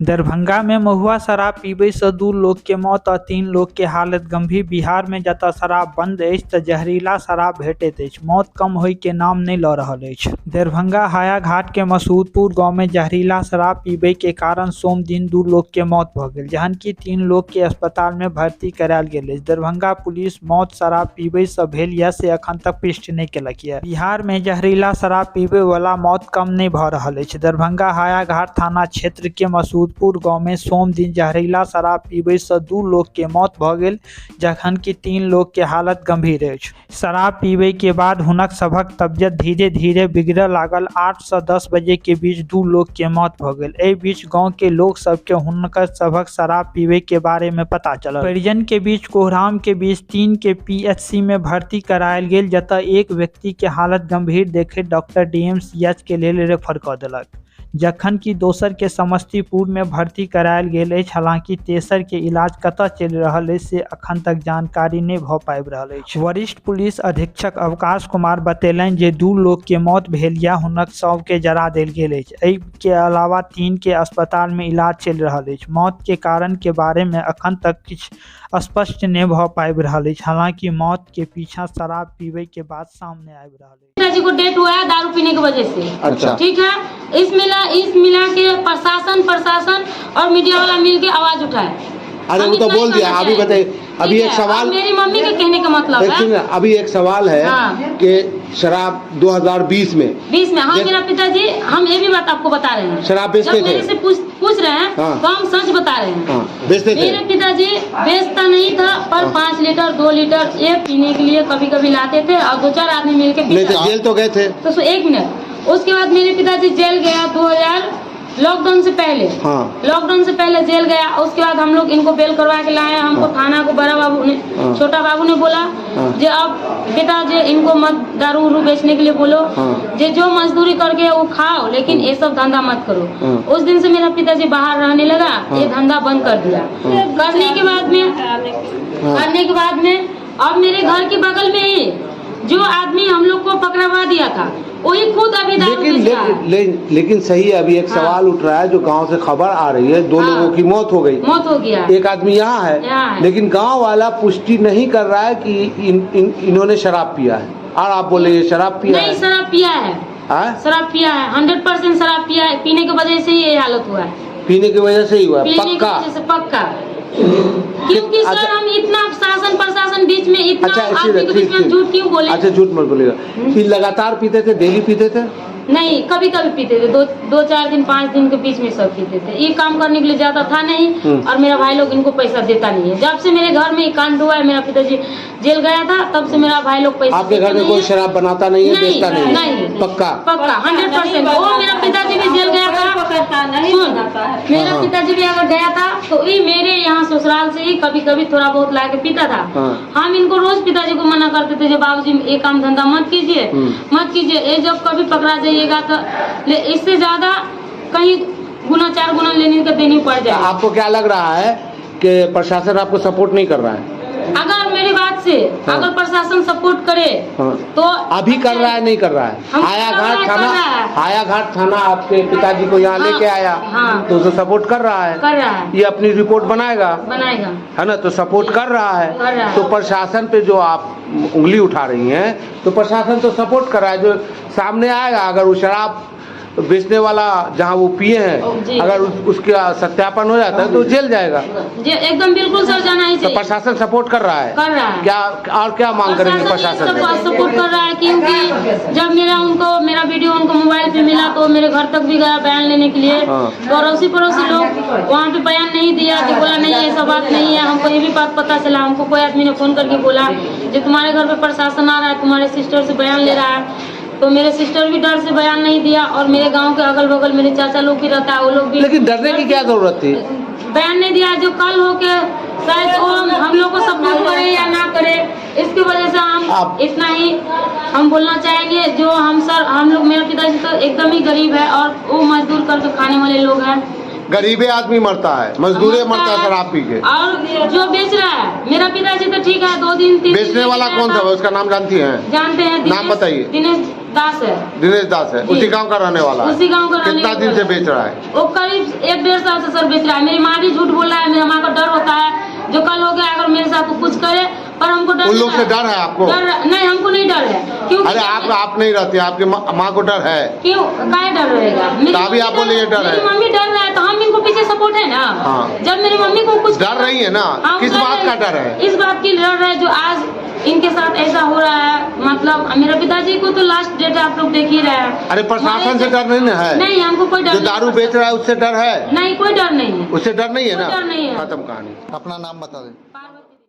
दरभंगा में महुआ शराब पीबे से 2 लोग के मौत और 3 लोग के हालत गंभीर। बिहार में जतऽ शराब बंद अछि तऽ जहरीला शराब भेटैत अछि, मौत कम होइ के नाम नहि लऽ रहल अछि। दरभंगा हायाघाट के मसूदपुर गांव में जहरीला शराब पीबे के कारण सोम दिन 2 लोग के मौत भ गेल, जखनकि 3 लोग के अस्पताल में भर्ती करायल गेल अछि। दरभंगा पुलिस मौत शराब पीबे से भेल यऽ से अखन तक पुष्टि नहि केलक यऽ। बिहार में जहरीला शराब पीबे वाला मौत कम नहि भऽ रहल अछि। दरभंगा हायाघाट थाना क्षेत्र के मसूदपुर गांव में सोम दिन जहरीला शराब पीबे से 2 लोग के मौत भ गेल, जखनकि 3 लोग के हालत गंभीर अछि। शराब पीबे के बाद हुनक सभक तबियत धीरे धीरे बिगड़य लागल। 8 से 10 बजे के बीच 2 लोग के मौत भ गेल। एहि बीच गांव के लोग सब के हुनकर सभक शराब पीबे के बारे में पता चलल। परिजन के बीच कोहराम के बीच 3 के पीएचसी में भर्ती करायल गेल, जतऽ एक व्यक्ति के हालत गंभीर देखैत डॉक्टर डीएमसीएच के लेल रेफर कऽ देलक, जखनकि दोसर के समस्तीपुर में भर्ती करायल गेल अछि। हालांकि तेसर के इलाज कतऽ चलि रहल अछि से अखन तक जानकारी नहि भऽ पाबि रहल अछि। वरिष्ठ पुलिस अधीक्षक अवकाश कुमार बतेलनि जे 2 लोग के मौत भेल या हुनक शव के जरा देल गेल अछि। एहि के अलावा 3 के अस्पताल में इलाज चलि रहल अछि। मौत के कारण के बारे में अखन तक किछु स्पष्ट नहीं भऽ पाबि रहल अछि। हालांकि मौत के पीछा शराब पीबे के बाद सामने आबि रहल है। पिताजी को डेथ हुआ है दारू पीने की वजह से। अच्छा, ठीक है। इस मिला के प्रशासन और मीडिया वाला मिल के आवाज उठाए। अरे वो तो बोल दिया। अभी बताइए, अभी एक सवाल, मेरी मम्मी के कहने का मतलब है, अभी एक सवाल है कि शराब 2020 में हाँ मेरा पिताजी, हम ये भी बात आपको बता रहे हैं, शराब बेचते थे। मेरे से पूछ रहे हैं तो हम सच बता रहे हैं। बेचते थे। मेरे पिताजी बेचता नहीं था, पर 5 लीटर 2 लीटर ये पीने के लिए कभी कभी लाते थे और 2-4 आदमी मिलके पीते थे। जेल तो गए थे। तो 1 मिनट, उसके बाद मेरे पिताजी जेल गया 2000 लॉकडाउन से पहले। लॉकडाउन से पहले जेल गया। उसके बाद हम लोग इनको बेल करवा के लाए। हमको थाना को बड़ा बाबू ने, छोटा बाबू ने बोला जे अब बेटा जे इनको मत दारू उरू बेचने के लिए बोलो, जे जो मजदूरी करके वो खाओ, लेकिन ये सब धंधा मत करो। उस दिन से मेरा पिताजी बाहर रहने लगा, ये धंधा बंद कर दिया। करने के बाद में अब मेरे घर के बगल में ही जो आदमी हम लोग को पकड़वा दिया था वही खुद अभी दारू बेच रहा है। लेकिन सही है। अभी एक सवाल उठ रहा है जो गांव से खबर आ रही है, 2 लोगों की मौत हो गया। एक आदमी यहाँ है, लेकिन गांव वाला पुष्टि नहीं कर रहा है कि इन्होंने शराब पिया है। और आप बोले ये शराब पिया नहीं, शराब पिया है। शराब पिया है, 100% शराब पिया है। पीने की वजह से ये हालत हुआ है। पीने की वजह से ही हुआ, पक्का। क्योंकि सर हम इतना शासन प्रशासन बीच में इतना आदमी के बीच में झूठ क्यों बोले? अच्छा, झूठ मत बोलेगा। फिर लगातार पीते थे, डेली पीते थे? नहीं, कभी कभी पीते थे, 2-4 दिन 5 दिन के बीच में सब पीते थे। ये काम करने के लिए ज्यादा था नहीं, और मेरा भाई लोग इनको पैसा देता नहीं है। जब से मेरे घर में कांड हुआ है, मेरा पिताजी जेल गया था, तब से मेरा भाई लोग पैसा। आपके घर में कोई शराब बनाता नहीं है, बेचता नहीं? नहीं, पक्का 100%। वो मेरा पिताजी भी जेल गया था। मेरा पिताजी भी अगर गया था तो ये मेरे यहाँ ससुराल से ही कभी कभी थोड़ा बहुत ला के पीता था। हम इनको रोज पिताजी को मना करते थे, बाबूजी ये काम धंधा मत कीजिए। ये जब कभी पकड़ा जाइएगा तो इससे ज्यादा कहीं गुना 4 गुना लेने का देनी पड़ जाए। आपको क्या लग रहा है कि प्रशासन आपको सपोर्ट नहीं कर रहा है? अगर मेरी बात से अगर प्रशासन सपोर्ट करे तो अभी कर रहा है, नहीं कर रहा है? हायाघाट थाना आपके पिताजी को यहाँ लेके आया तो उसे सपोर्ट कर रहा है। ये अपनी रिपोर्ट बनाएगा, है ना? तो सपोर्ट कर रहा है। तो प्रशासन पे जो आप उंगली उठा रही हैं, तो प्रशासन तो सपोर्ट कर रहा है। जो सामने आएगा, अगर वो शराब बेचने वाला जहाँ वो पिए हैं, अगर उसका सत्यापन हो जाता है तो जेल जाएगा। एकदम बिल्कुल सर, जाना ही चाहिए। तो प्रशासन सपोर्ट कर रहा है। क्या और क्या मांग करेंगे प्रशासन? सपोर्ट कर रहा है, क्योंकि जब मेरा वीडियो उनको मोबाइल पे मिला तो मेरे घर तक भी गया बयान लेने के लिए। तो अड़ोसी पड़ोसी लोग वहाँ पे बयान नहीं दिया, कि बोला नहीं ऐसा बात नहीं है। हमको ये भी बात पता चला, हमको कोई आदमी ने फोन करके बोला जो तुम्हारे घर पे प्रशासन आ रहा है, तुम्हारे सिस्टर से बयान ले रहा है। तो मेरे सिस्टर भी डर से बयान नहीं दिया, और मेरे गांव के अगल बगल मेरे चाचा लोग भी रहता है, वो लोग भी। लेकिन डरने की क्या जरूरत थी? बयान नहीं दिया। जो कल हो के शायद वो हम लोग को सपोर्ट करे या ना करे, इसकी वजह से हम इतना ही हम बोलना चाहेंगे। जो हम लोग, मेरा पिताजी तो एकदम ही गरीब है, और वो मजदूर करके खाने वाले लोग हैं। गरीबे आदमी मरता है, मजदूरे मरता है शराब पी के। और जो बेच रहा है मेरा पिताजी तो ठीक है, 2 दिन 3 बेचने वाला कौन था? उसका नाम जानती हैं? जानते हैं। नाम बताइए। दिनेश दास है। दिनेश दास है, जी। उसी गांव का रहने वाला है। उसी गांव का रहने कितना दिन वाला से है। बेच रहा है? वो करीब 1-1.5 साल से सर बेच रहा है। मेरी माँ भी झूठ बोल रहा है, मेरी माँ का डर होता है जो कल हो गया अगर मेरे साथ कुछ करे, पर हमको डर उन लोग से डर है आपको? नहीं, हमको नहीं डर है। क्यों? अरे आप नहीं रहते, आपकी माँ को डर है? क्यों काहे डर रहेगा? अभी आप बोले ये डर है। मेरी मम्मी डर रहा है तो हम इनको पीछे सपोर्ट है ना। हाँ। जब मेरी मम्मी को कुछ डर रही है ना, किस बात का डर है? इस बात की डर है जो आज इनके साथ ऐसा हो रहा है। मतलब मेरे पिताजी को तो लास्ट डेट आप लोग देख ही रहे हैं। अरे प्रशासन से डर नहीं ना है? नहीं, हमको कोई डर जो दारू बेच रहा है उससे डर है? नहीं, कोई डर नहीं है। उससे डर नहीं है ना? डर नहीं है। खत्म कहानी। अपना नाम बता दे।